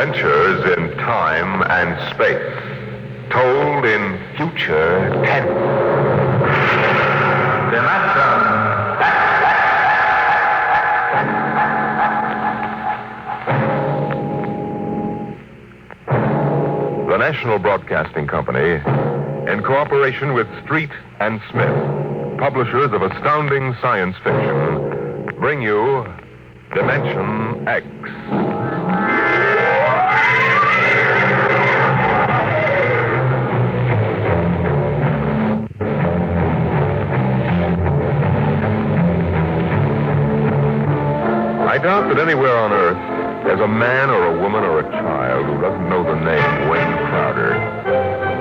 Adventures in Time and Space, told in future tense. The National Broadcasting Company, in cooperation with Street and Smith, publishers of astounding science fiction, bring you Dimension X. I doubt that anywhere on Earth there's a man or a woman or a child who doesn't know the name Wayne Crowder.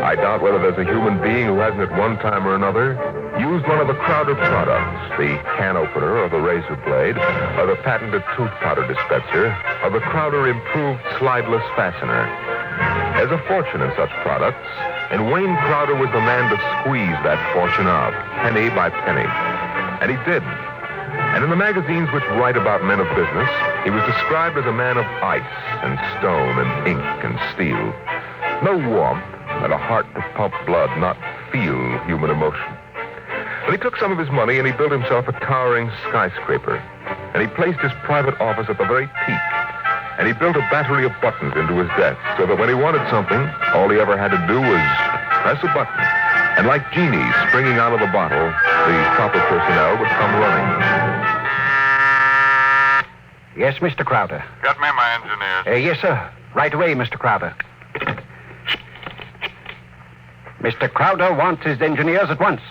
I doubt whether there's a human being who hasn't at one time or another used one of the Crowder products, the can opener or the razor blade, or the patented tooth powder dispenser, or the Crowder improved slideless fastener. There's a fortune in such products, and Wayne Crowder was the man to squeeze that fortune out, penny by penny. And he did. And in the magazines which write about men of business, he was described as a man of ice and stone and ink and steel. No warmth, and a heart to pump blood, not feel human emotion. But he took some of his money and he built himself a towering skyscraper. And he placed his private office at the very peak. And he built a battery of buttons into his desk so that when he wanted something, all he ever had to do was press a button. And like genies springing out of the bottle, the proper personnel would come running. Yes, Mr. Crowder. Get me my engineers. Yes, sir. Right away, Mr. Crowder. Mr. Crowder wants his engineers at once.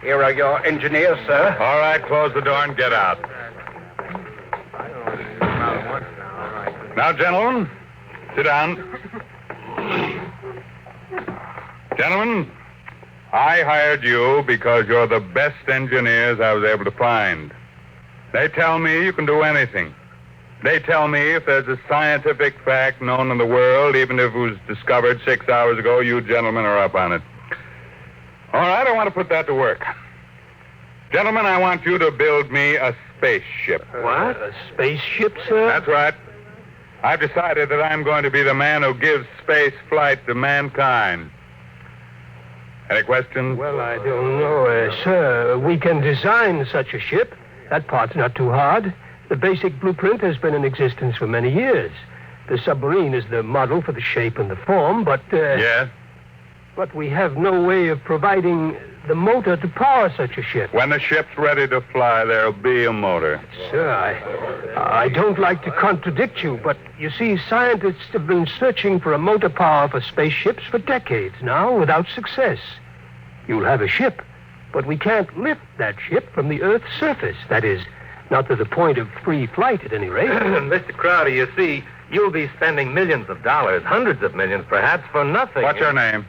Here are your engineers, sir. All right, close the door and get out. Now, gentlemen, sit down. Gentlemen, I hired you because you're the best engineers I was able to find. They tell me you can do anything. They tell me if there's a scientific fact known in the world, even if it was discovered 6 hours ago, you gentlemen are up on it. All right, I want to put that to work. Gentlemen, I want you to build me a spaceship. What? A spaceship, sir? That's right. I've decided that I'm going to be the man who gives space flight to mankind. Any questions? Well, I don't know, sir. We can design such a ship. That part's not too hard. The basic blueprint has been in existence for many years. The submarine is the model for the shape and the form, but... Yes? But we have no way of providing the motor to power such a ship. When the ship's ready to fly, there'll be a motor. Sir, I don't like to contradict you, but you see, scientists have been searching for a motor power for spaceships for decades now without success. You'll have a ship, but we can't lift that ship from the Earth's surface. That is, not to the point of free flight at any rate. Mr. Crowder, you see, you'll be spending millions of dollars, hundreds of millions perhaps, for nothing. What's your name?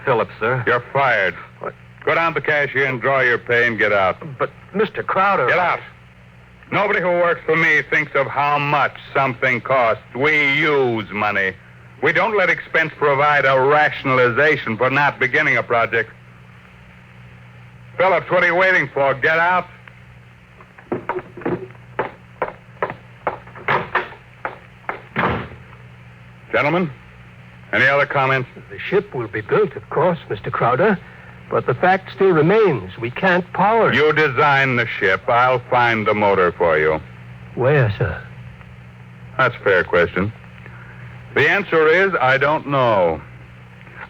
Phillips, sir. You're fired. What? Go down to the cashier and draw your pay and get out. But, Mr. Crowder... Get out. Nobody who works for me thinks of how much something costs. We use money. We don't let expense provide a rationalization for not beginning a project. Phillips, what are you waiting for? Get out. Gentlemen, any other comments? The ship will be built, of course, Mr. Crowder, but the fact still remains. We can't power it. You design the ship. I'll find the motor for you. Where, sir? That's a fair question. The answer is, I don't know.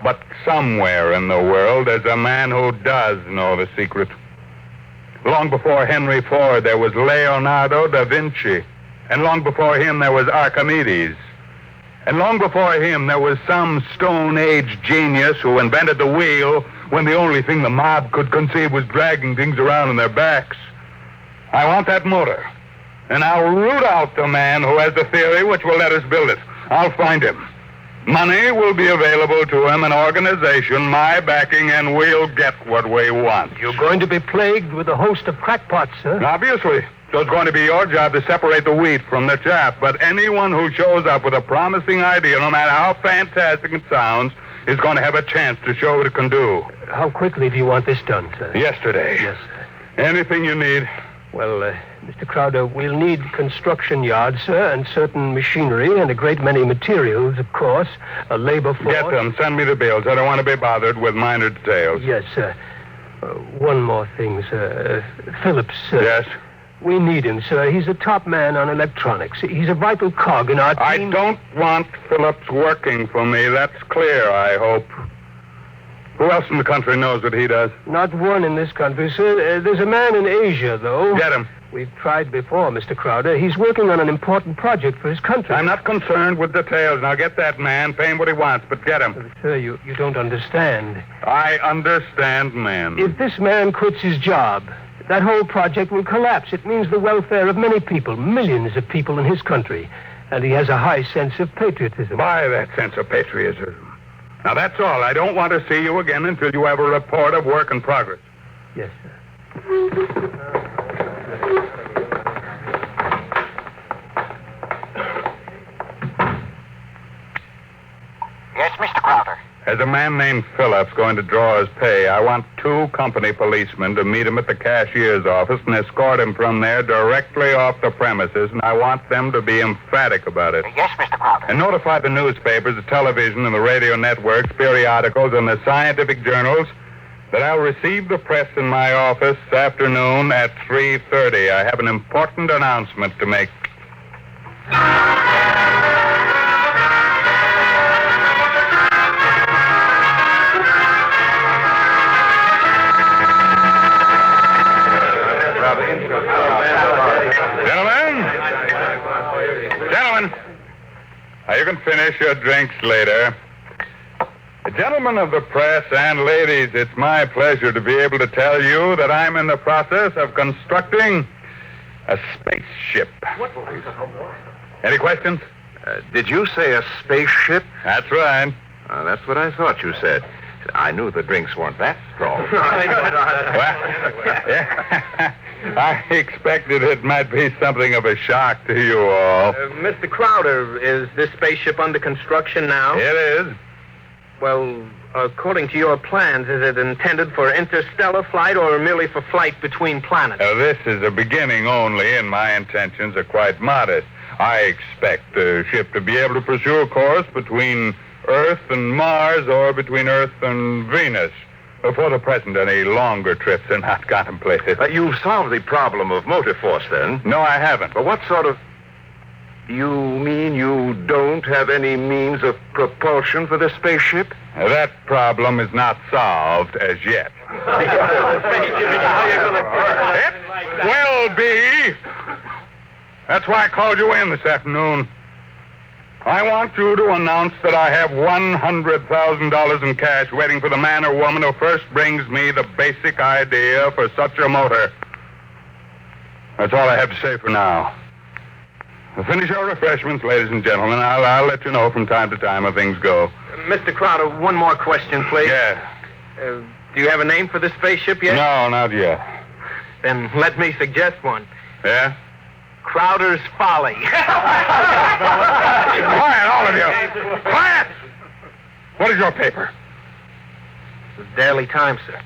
But somewhere in the world, there's a man who does know the secret. Long before Henry Ford, there was Leonardo da Vinci. And long before him, there was Archimedes. And long before him, there was some Stone Age genius who invented the wheel when the only thing the mob could conceive was dragging things around on their backs. I want that motor. And I'll root out the man who has the theory which will let us build it. I'll find him. Money will be available to him, an organization, my backing, and we'll get what we want. You're going to be plagued with a host of crackpots, sir. Obviously. So it's going to be your job to separate the wheat from the chaff. But anyone who shows up with a promising idea, no matter how fantastic it sounds, is going to have a chance to show what it can do. How quickly do you want this done, sir? Yesterday. Yes, sir. Anything you need. Well, Mr. Crowder, we'll need construction yards, sir, and certain machinery and a great many materials, of course. A labor force. Get them. Send me the bills. I don't want to be bothered with minor details. Yes, sir. One more thing, sir. Phillips, sir. Yes? We need him, sir. He's a top man on electronics. He's a vital cog in our I team. don't want Phillips working for me. That's clear, I hope. Who else in the country knows what he does? Not one in this country, sir. There's a man in Asia, though. Get him. We've tried before, Mr. Crowder. He's working on an important project for his country. I'm not concerned with details. Now get that man, pay him what he wants, but get him. Sir, you don't understand. I understand men. If this man quits his job, that whole project will collapse. It means the welfare of many people, millions of people in his country. And he has a high sense of patriotism. Buy that sense of patriotism. Now, that's all. I don't want to see you again until you have a report of work in progress. Yes, sir. Yes, Mr. Crowder. As a man named Phillips going to draw his pay, I want 2 company policemen to meet him at the cashier's office and escort him from there directly off the premises, and I want them to be emphatic about it. Yes, Mr. Crowder. And notify the newspapers, the television, and the radio networks, periodicals, and the scientific journals that I'll receive the press in my office this afternoon at 3:30. I have an important announcement to make. Gentlemen, now you can finish your drinks later. Gentlemen of the press and ladies, it's my pleasure to be able to tell you that I'm in the process of constructing a spaceship. Any questions? Did you say a spaceship? That's right. That's what I thought you said. I knew the drinks weren't that strong. Well, yeah. I expected it might be something of a shock to you all. Mr. Crowder, is this spaceship under construction now? It is. Well, according to your plans, is it intended for interstellar flight or merely for flight between planets? This is a beginning only, and my intentions are quite modest. I expect the ship to be able to pursue a course between Earth and Mars or between Earth and Venus. For the present, any longer trips are not contemplated. You've solved the problem of motor force, then? No, I haven't. But what sort of... You mean you don't have any means of propulsion for this spaceship? That problem is not solved as yet. It will be. That's why I called you in this afternoon. I want you to announce that I have $100,000 in cash waiting for the man or woman who first brings me the basic idea for such a motor. That's all I have to say for now. Finish your refreshments, ladies and gentlemen. I'll let you know from time to time how things go. Mr. Crowder, one more question, please. Yeah. Do you have a name for this spaceship yet? No, not yet. Then let me suggest one. Yeah? Crowder's Folly. Quiet, all of you. Quiet! What is your paper? The Daily Times, sir.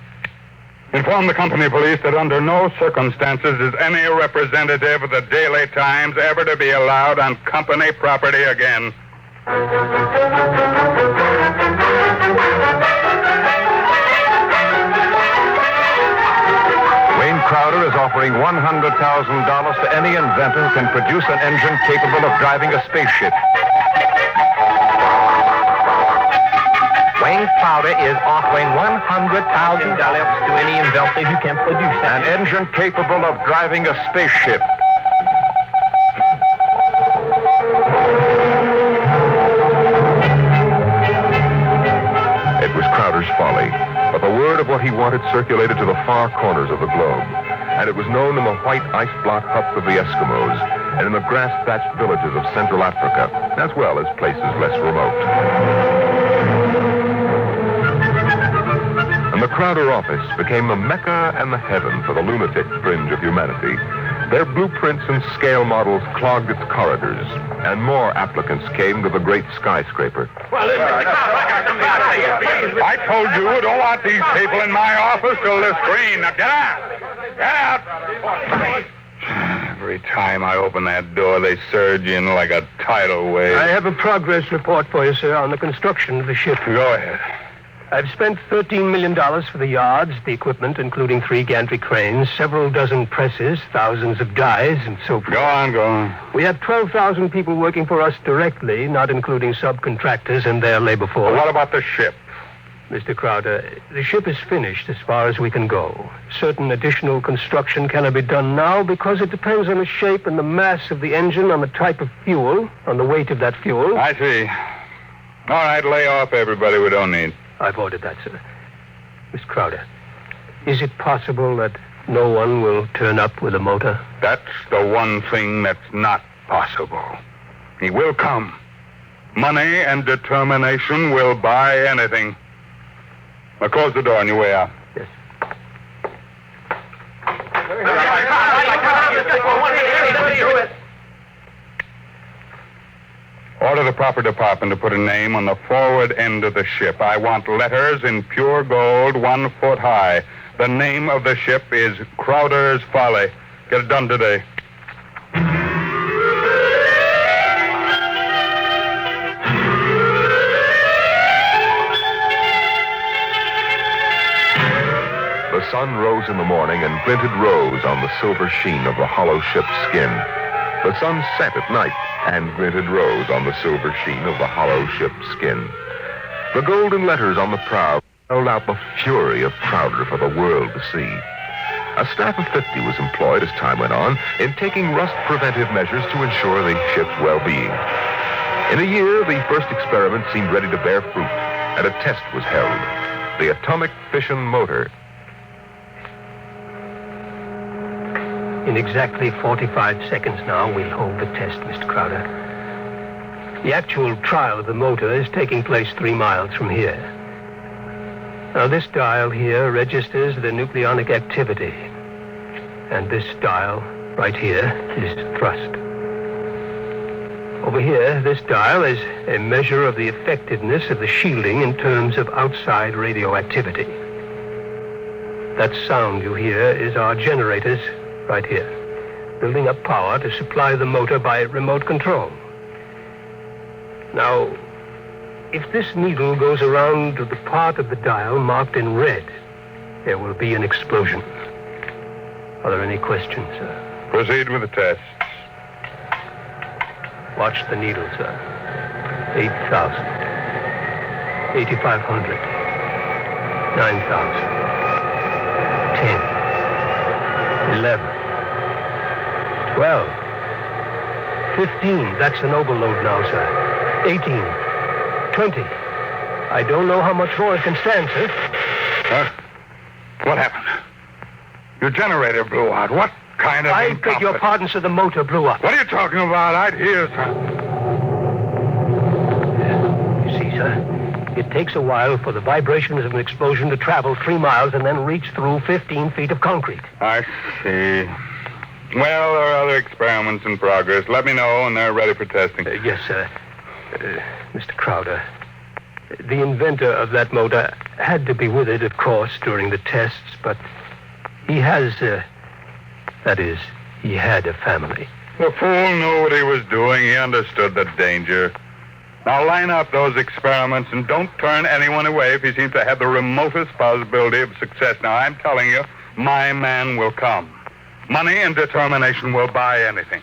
Inform the company police that under no circumstances is any representative of the Daily Times ever to be allowed on company property again. Wayne Crowder is offering $100,000 to any inventor who can produce an engine capable of driving a spaceship. Wayne Crowder is offering $100,000 to any inventor who can produce An engine capable of driving a spaceship. It was Crowder's Folly, but the word of what he wanted circulated to the far corners of the globe. And it was known in the white ice block huts of the Eskimos and in the grass-thatched villages of Central Africa, as well as places less remote. And the Crowder office became the Mecca and the heaven for the lunatic fringe of humanity. Their blueprints and scale models clogged its corridors, and more applicants came to the great skyscraper. I told you, I don't want these people in my office till they're screened. Now get out! Get out! Every time I open that door, they surge in like a tidal wave. I have a progress report for you, sir, on the construction of the ship. Go ahead. I've spent $13 million for the yards, the equipment, including 3 gantry cranes, several dozen presses, thousands of dies, and so forth. Go on. We have 12,000 people working for us directly, not including subcontractors and their labor force. What about the ship? Mr. Crowder, the ship is finished as far as we can go. Certain additional construction cannot be done now because it depends on the shape and the mass of the engine, on the type of fuel, on the weight of that fuel. I see. All right, lay off everybody we don't need. I've ordered that, sir. Miss Crowder, is it possible that no one will turn up with a motor? That's the one thing that's not possible. He will come. Money and determination will buy anything. Now close the door on your way out. Yes. Order the proper department to put a name on the forward end of the ship. I want letters in pure gold 1 foot high. The name of the ship is Crowder's Folly. Get it done today. The sun rose in the morning and glinted rose on the silver sheen of the hollow ship's skin. The sun set at night and glinted rose on the silver sheen of the hollow ship's skin. The golden letters on the prow held out the fury of Crowder for the world to see. A staff of 50 was employed as time went on in taking rust-preventive measures to ensure the ship's well-being. In a year, the first experiment seemed ready to bear fruit, and a test was held. The atomic fission motor. In exactly 45 seconds now, we'll hold the test, Mr. Crowder. The actual trial of the motor is taking place 3 miles from here. Now, this dial here registers the nucleonic activity. And this dial, right here, is thrust. Over here, this dial is a measure of the effectiveness of the shielding in terms of outside radioactivity. That sound you hear is our generators right here, building up power to supply the motor by remote control. Now, if this needle goes around to the part of the dial marked in red, there will be an explosion. Are there any questions, sir? Proceed with the tests. Watch the needle, sir. 8,000. 8,500. 9,000. 10. 11. 12. 15. That's an overload now, sir. 18. 20. I don't know how much more it can stand, sir. Huh? What happened? Your generator blew out. What kind of I beg your pardon, sir. The motor blew up. What are you talking about? I'd hear something. You see, sir, it takes a while for the vibrations of an explosion to travel 3 miles and then reach through 15 feet of concrete. I see. Well, there are other experiments in progress. Let me know when they're ready for testing. Yes, sir. Mr. Crowder, the inventor of that motor had to be with it, of course, during the tests, but he has, that is, he had a family. The fool knew what he was doing. He understood the danger. Now line up those experiments and don't turn anyone away if he seems to have the remotest possibility of success. Now, I'm telling you, my man will come. Money and determination will buy anything.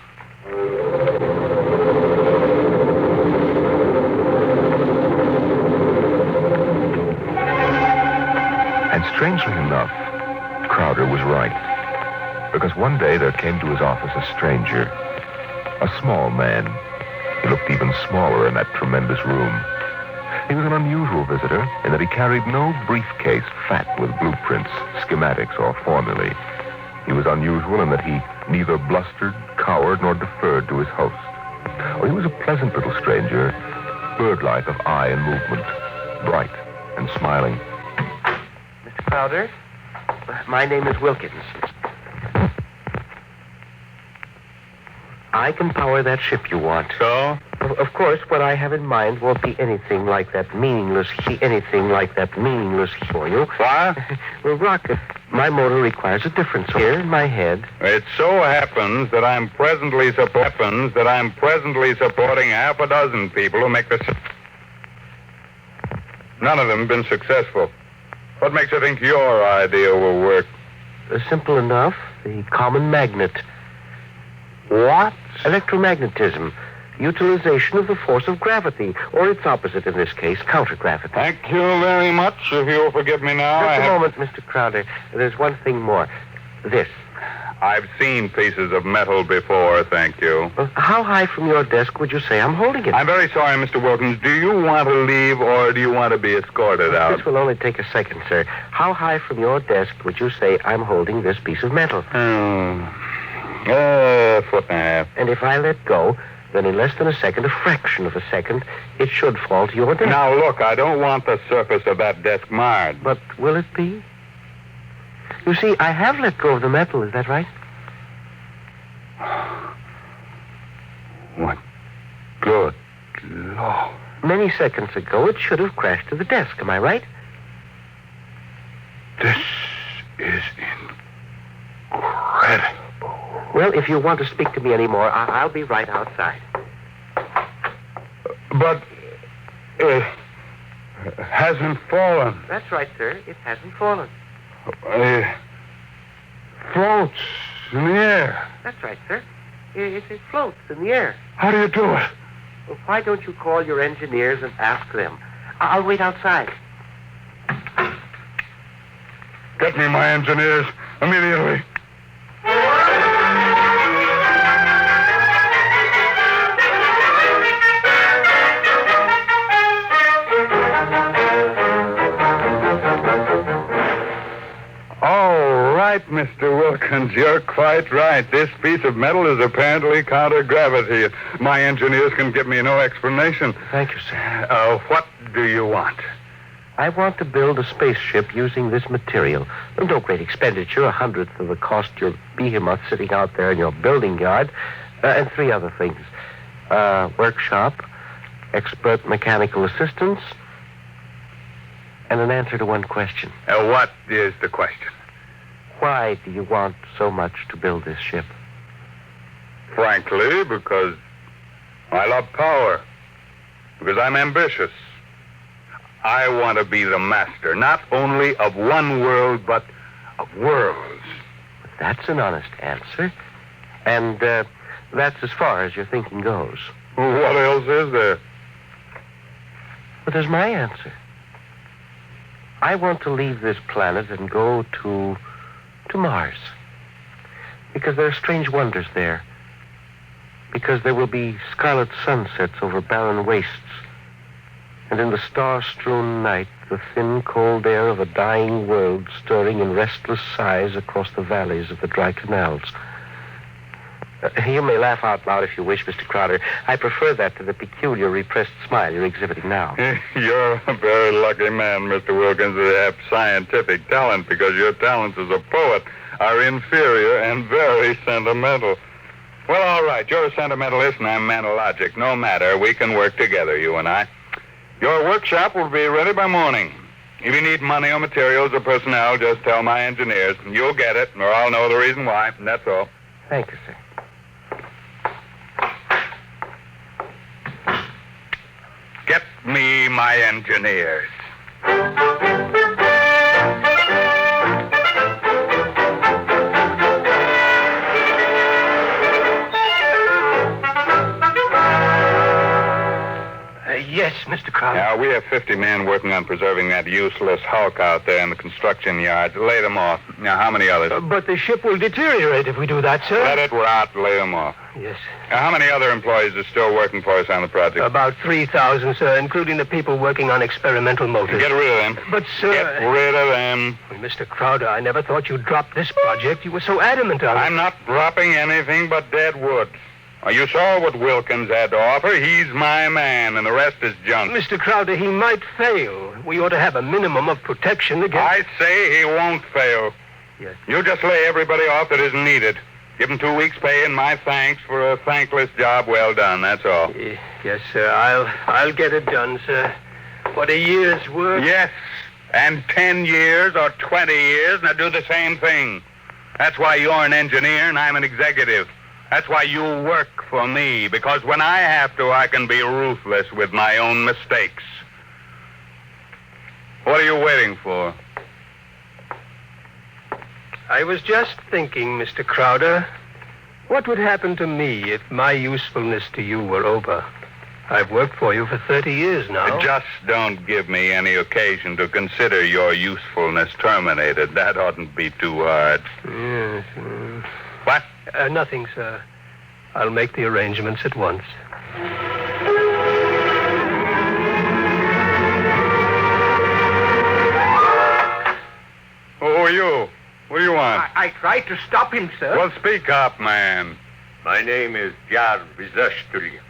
And strangely enough, Crowder was right. Because one day there came to his office a stranger, a small man. He looked even smaller in that tremendous room. He was an unusual visitor in that he carried no briefcase fat with blueprints, schematics, or formulae. He was unusual in that he neither blustered, cowered, nor deferred to his host. Oh, he was a pleasant little stranger, bird-like of eye and movement, bright and smiling. Mr. Crowder, my name is Wilkins. I can power that ship you want. So? Of course, what I have in mind won't be anything like that meaningless for you. What? Well, Rocket, my motor requires a difference here in my head. It so happens that I'm presently supporting half a dozen people who make this. None of them have been successful. What makes you think your idea will work? Simple enough. The common magnet. What? Electromagnetism. Utilization of the force of gravity, or its opposite in this case, countergravity. Thank you very much. If you'll forgive me now, Just a moment, Mr. Crowder. There's one thing more. This. I've seen pieces of metal before, thank you. Well, how high from your desk would you say I'm holding it? I'm very sorry, Mr. Wilkins. Do you want to leave, or do you want to be escorted out? This will only take a second, sir. How high from your desk would you say I'm holding this piece of metal? A foot and a half. And if I let go, then in less than a second, a fraction of a second, it should fall to your desk. Now, look, I don't want the surface of that desk marred. But will it be? You see, I have let go of the metal, is that right? What? Good Lord. Many seconds ago, it should have crashed to the desk, am I right? This is incredible. Well, if you want to speak to me anymore, I'll be right outside. But it hasn't fallen. That's right, sir. It hasn't fallen. It floats in the air. That's right, sir. It floats in the air. How do you do it? Well, why don't you call your engineers and ask them? I'll wait outside. Get me my engineers immediately. Mr. Wilkins, you're quite right. This piece of metal is apparently counter-gravity. My engineers can give me no explanation. Thank you, sir. What do you want? I want to build a spaceship using this material. No great expenditure, 1/100th of the cost your behemoth sitting out there in your building yard, and 3 other things. Workshop, expert mechanical assistance, and an answer to one question. What is the question? Why do you want so much to build this ship? Frankly, because I love power. Because I'm ambitious. I want to be the master, not only of one world, but of worlds. That's an honest answer. And that's as far as your thinking goes. What else is there? But there's my answer. I want to leave this planet and go to Mars. Because there are strange wonders there. Because there will be scarlet sunsets over barren wastes. And in the star-strewn night, the thin, cold air of a dying world stirring in restless sighs across the valleys of the dry canals. You may laugh out loud if you wish, Mr. Crowder. I prefer that to the peculiar repressed smile you're exhibiting now. You're a very lucky man, Mr. Wilkins, to have scientific talent, because your talents as a poet are inferior and very sentimental. Well, all right, you're a sentimentalist and I'm manologic. No matter, we can work together, you and I. Your workshop will be ready by morning. If you need money or materials or personnel, just tell my engineers. You'll get it, or I'll know the reason why. That's all. Thank you, sir. Get me my engineers. Yes, Mr. Crowder. Now, we have 50 men working on preserving that useless hulk out there in the construction yards. Lay them off. Now, how many others? But the ship will deteriorate if we do that, sir. Let it rot. Lay them off. Yes. Now, how many other employees are still working for us on the project? About 3,000, sir, including the people working on experimental motors. Get rid of them. But, sir... Get rid of them. Mr. Crowder, I never thought you'd drop this project. You were so adamant on it. I'm not dropping anything but dead wood. You saw what Wilkins had to offer. He's my man, and the rest is junk. Mr. Crowder, he might fail. We ought to have a minimum of protection against... I say he won't fail. Yes. You just lay everybody off that isn't needed. Give him 2 weeks' pay and my thanks for a thankless job well done, that's all. Yes, sir. I'll get it done, sir. What a year's work. Yes, and 10 years or 20 years, now do the same thing. That's why you're an engineer and I'm an executive. That's why you work for me, because when I have to, I can be ruthless with my own mistakes. What are you waiting for? I was just thinking, Mr. Crowder, what would happen to me if my usefulness to you were over? I've worked for you for 30 years now. Just don't give me any occasion to consider your usefulness terminated. That oughtn't be too hard. Yes. What? Nothing, sir. I'll make the arrangements at once. Who are you? What do you want? I tried to stop him, sir. Well, speak up, man. My name is Jarvisashtury.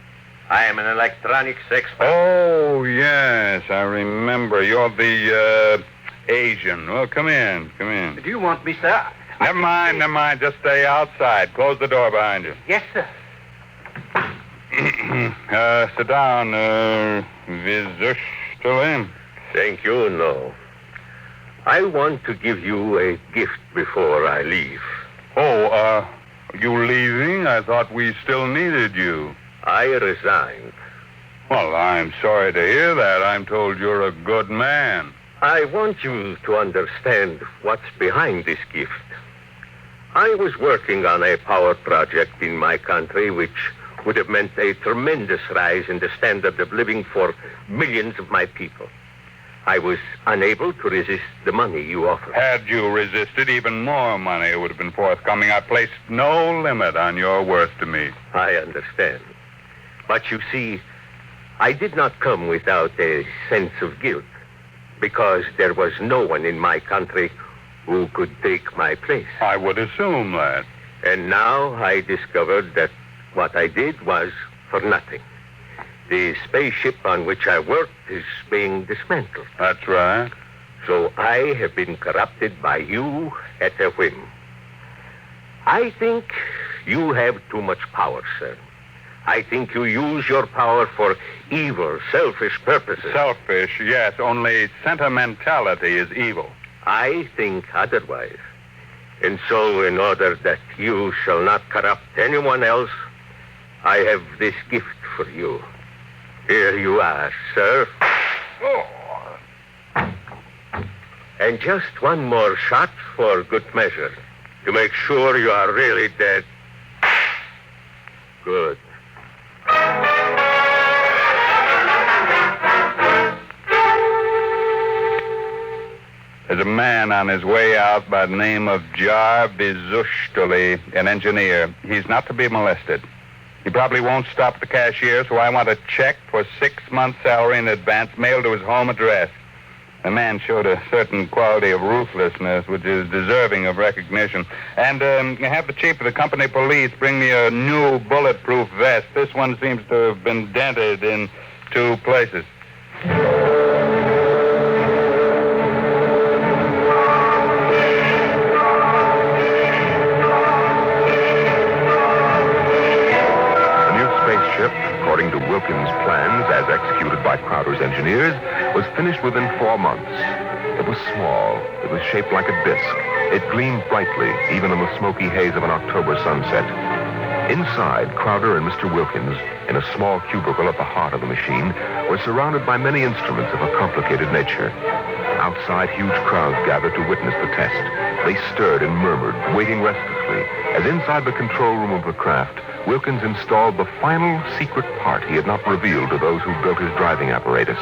I am an electronics expert. Oh, yes, I remember. You're the, Asian. Well, come in. Do you want me, sir? Never mind. Just stay outside. Close the door behind you. Yes, sir. Sit down, Vizushtulin. Thank you, no. I want to give you a gift before I leave. Oh, you leaving? I thought we still needed you. I resigned. Well, I'm sorry to hear that. I'm told you're a good man. I want you to understand what's behind this gift. I was working on a power project in my country which would have meant a tremendous rise in the standard of living for millions of my people. I was unable to resist the money you offered. Had you resisted, even more money would have been forthcoming. I placed no limit on your worth to me. I understand. But you see, I did not come without a sense of guilt, because there was no one in my country who could take my place. I would assume that. And now I discovered that what I did was for nothing. The spaceship on which I worked is being dismantled. That's right. So I have been corrupted by you at a whim. I think you have too much power, sir. I think you use your power for evil, selfish purposes. Selfish, yes. Only sentimentality is evil. I think otherwise. And so, in order that you shall not corrupt anyone else, I have this gift for you. Here you are, sir. Oh. And just one more shot for good measure, to make sure you are really dead. Good. There's a man on his way out by the name of Jarvisustuli, an engineer. He's not to be molested. He probably won't stop at the cashier, so I want a check for 6 months' salary in advance, mailed to his home address. The man showed a certain quality of ruthlessness, which is deserving of recognition. And have the chief of the company police bring me a new bulletproof vest. This one seems to have been dented in 2 places. According to Wilkins' plans, as executed by Crowder's engineers, was finished within 4 months. It was small. It was shaped like a disc. It gleamed brightly, even in the smoky haze of an October sunset. Inside, Crowder and Mr. Wilkins, in a small cubicle at the heart of the machine, were surrounded by many instruments of a complicated nature. Outside, huge crowds gathered to witness the test. They stirred and murmured, waiting restlessly, as inside the control room of the craft, Wilkins installed the final secret part he had not revealed to those who built his driving apparatus.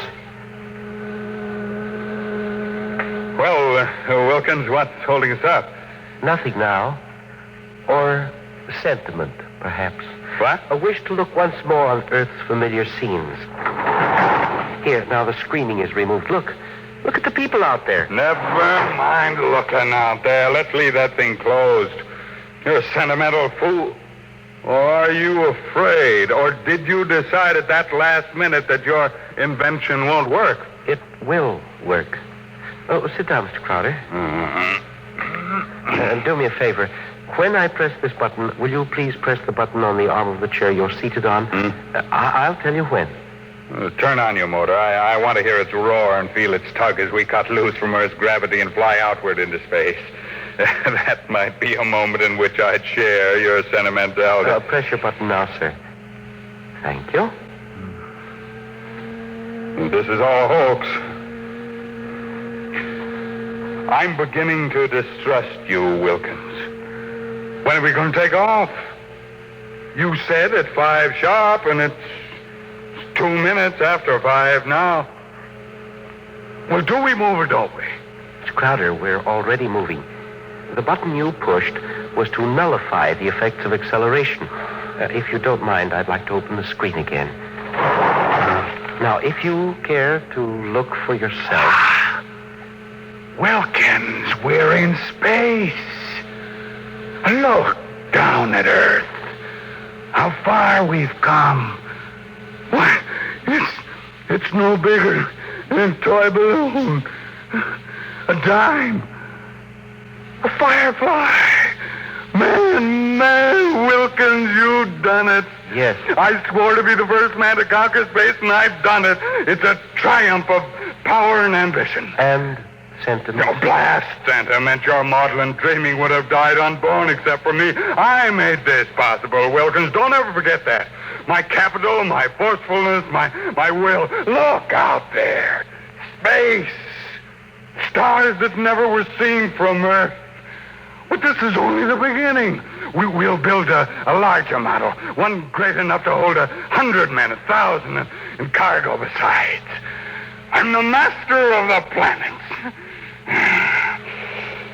Well, Wilkins, what's holding us up? Nothing now. Or sentiment, perhaps. What? A wish to look once more on Earth's familiar scenes. Here, now the screening is removed. Look at the people out there. Never mind looking out there. Let's leave that thing closed. You're a sentimental fool. Or are you afraid? Or did you decide at that last minute that your invention won't work? It will work. Oh, sit down, Mr. Crowder. Mm-hmm. And do me a favor. When I press this button, will you please press the button on the arm of the chair you're seated on? I'll tell you when. Turn on your motor. I want to hear its roar and feel its tug as we cut loose from Earth's gravity and fly outward into space. That might be a moment in which I'd share your sentimentality. Press your button now, sir. Thank you. This is all hoax. I'm beginning to distrust you, Wilkins. When are we going to take off? You said at 5 sharp, and it's 2 minutes after 5 now. Well, do we move or don't we? Mr. Crowder, we're already moving. The button you pushed was to nullify the effects of acceleration. If you don't mind, I'd like to open the screen again. Now, if you care to look for yourself... Wilkins, we're in space. Look down at Earth. How far we've come. Why, it's no bigger than a toy balloon. A dime. A firefly. Man, Wilkins, you done it. Yes. I swore to be the first man to conquer space, and I've done it. It's a triumph of power and ambition. And sentiment? Oh, blast sentiment. Your maudlin dreaming would have died unborn except for me. I made this possible, Wilkins. Don't ever forget that. My capital, my forcefulness, my will. Look out there. Space. Stars that never were seen from Earth. But this is only the beginning. We'll build a larger model, one great enough to hold 100 men, 1,000, and cargo besides. I'm the master of the planets.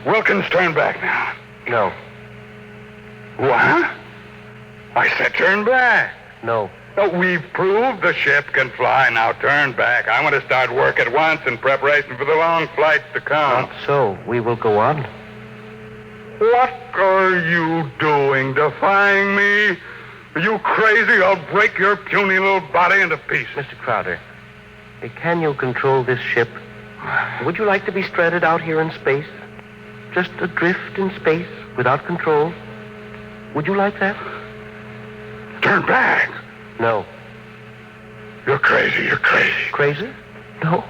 Wilkins, turn back now. No. What? I said turn back. No. Oh, we've proved the ship can fly. Now turn back. I want to start work at once in preparation for the long flights to come. Not so. We will go on. What are you doing, defying me? Are you crazy? I'll break your puny little body into pieces. Mr. Crowder, can you control this ship? Would you like to be stranded out here in space? Just adrift in space without control? Would you like that? Turn back. No. You're crazy. You're crazy. Crazy? No.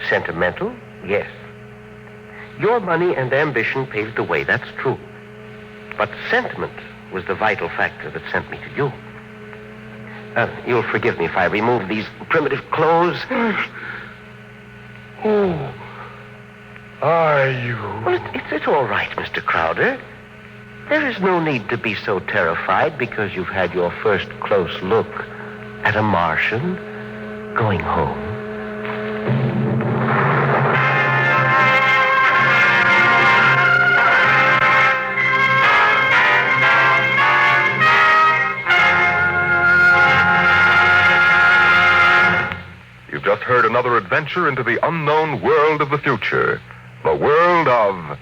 Sentimental? Yes. Your money and ambition paved the way, that's true. But sentiment was the vital factor that sent me to you. You'll forgive me if I remove these primitive clothes. Who are you? Well, it's all right, Mr. Crowder. There is no need to be so terrified because you've had your first close look at a Martian going home. You've just heard another adventure into the unknown world of the future. The world of...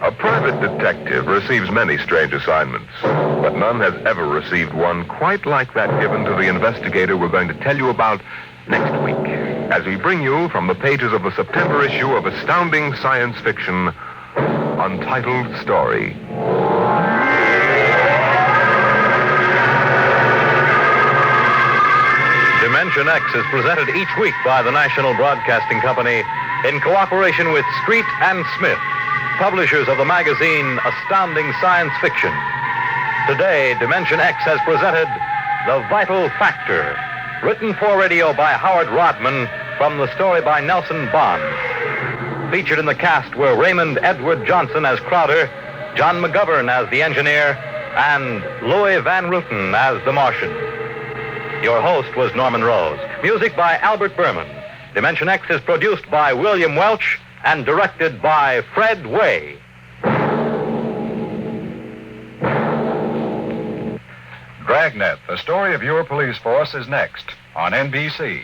A private detective receives many strange assignments, but none has ever received one quite like that given to the investigator we're going to tell you about next week, as we bring you from the pages of the September issue of Astounding Science Fiction, Untitled Story. Dimension X is presented each week by the National Broadcasting Company in cooperation with Street and Smith, publishers of the magazine Astounding Science Fiction. Today, Dimension X has presented The Vital Factor, written for radio by Howard Rodman from the story by Nelson Bond. Featured in the cast were Raymond Edward Johnson as Crowder, John McGovern as the engineer, and Louis Van Ruten as the Martian. Your host was Norman Rose. Music by Albert Berman. Dimension X is produced by William Welch and directed by Fred Way. Dragnet, the story of your police force, is next on NBC.